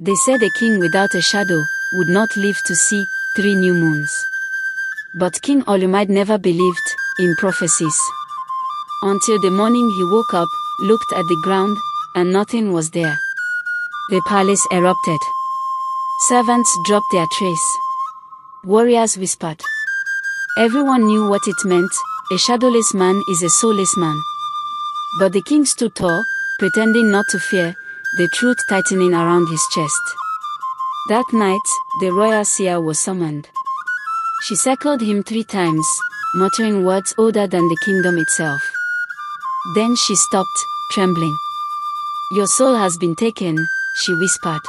They said a king without a shadow would not live to see 3 new moons. But King Olumide never believed in prophecies. Until the morning he woke up, looked at the ground, and nothing was there. The palace erupted. Servants dropped their trays. Warriors whispered. Everyone knew what it meant. A shadowless man is a soulless man. But the king stood tall, pretending not to fear, the truth tightening around his chest. That night, the royal seer was summoned. She circled him 3 times, muttering words older than the kingdom itself. Then she stopped, trembling. Your soul has been taken, she whispered.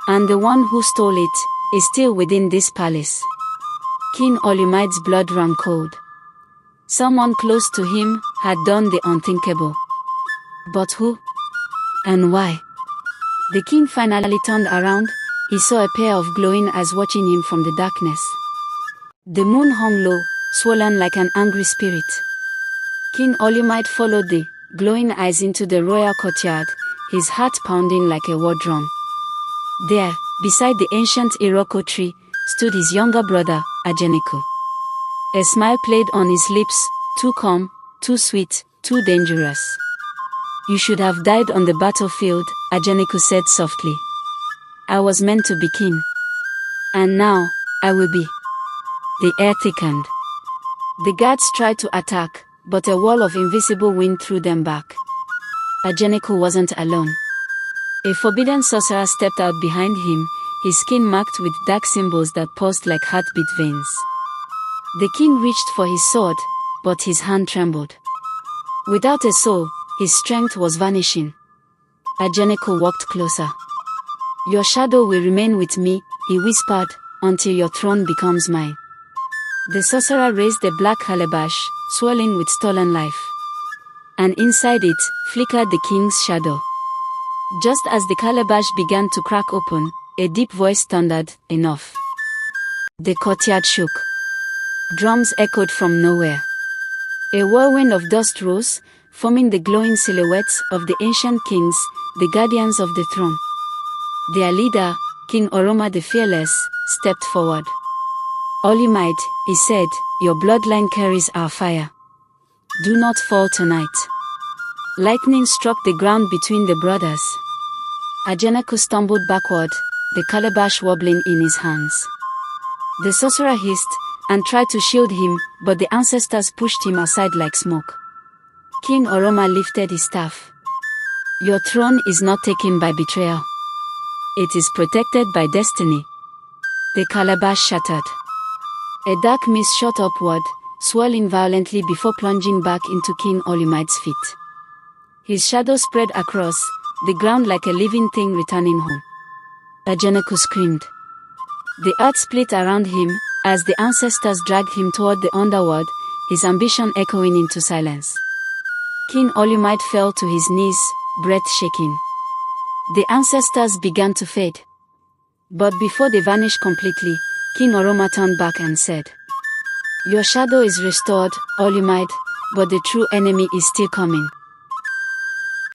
And the one who stole it is still within this palace. King Olumide's blood ran cold. Someone close to him had done the unthinkable. But who? And why? The king finally turned around. He saw a pair of glowing eyes watching him from the darkness. The moon hung low, swollen like an angry spirit. King Olumide followed the glowing eyes into the royal courtyard, his heart pounding like a war drum. There, beside the ancient Iroko tree, stood his younger brother, Ajeniko. A smile played on his lips, too calm, too sweet, too dangerous. You should have died on the battlefield, Ajeniko said softly. I was meant to be king. And now, I will be. The air thickened. The guards tried to attack, but a wall of invisible wind threw them back. Ajeniko wasn't alone. A forbidden sorcerer stepped out behind him, his skin marked with dark symbols that pulsed like heartbeat veins. The king reached for his sword, but his hand trembled. Without a soul, his strength was vanishing. Ajeniko walked closer. Your shadow will remain with me, he whispered, until your throne becomes mine. The sorcerer raised a black calabash, swirling with stolen life. And inside it, flickered the king's shadow. Just as the calabash began to crack open, a deep voice thundered, enough. The courtyard shook. Drums echoed from nowhere. A whirlwind of dust rose, forming the glowing silhouettes of the ancient kings, the guardians of the throne. Their leader, King Oroma the Fearless, stepped forward. Olumide, he said, your bloodline carries our fire. Do not fall tonight. Lightning struck the ground between the brothers. Ajeniko stumbled backward, the calabash wobbling in his hands. The sorcerer hissed and tried to shield him, but the ancestors pushed him aside like smoke. King Oroma lifted his staff. Your throne is not taken by betrayal. It is protected by destiny. The calabash shattered. A dark mist shot upward, swirling violently before plunging back into King Olumide's feet. His shadow spread across the ground like a living thing returning home. Ajeniko screamed. The earth split around him as the ancestors dragged him toward the underworld, his ambition echoing into silence. King Olumide fell to his knees, breath shaking. The ancestors began to fade. But before they vanished completely, King Oroma turned back and said, your shadow is restored, Olumide, but the true enemy is still coming.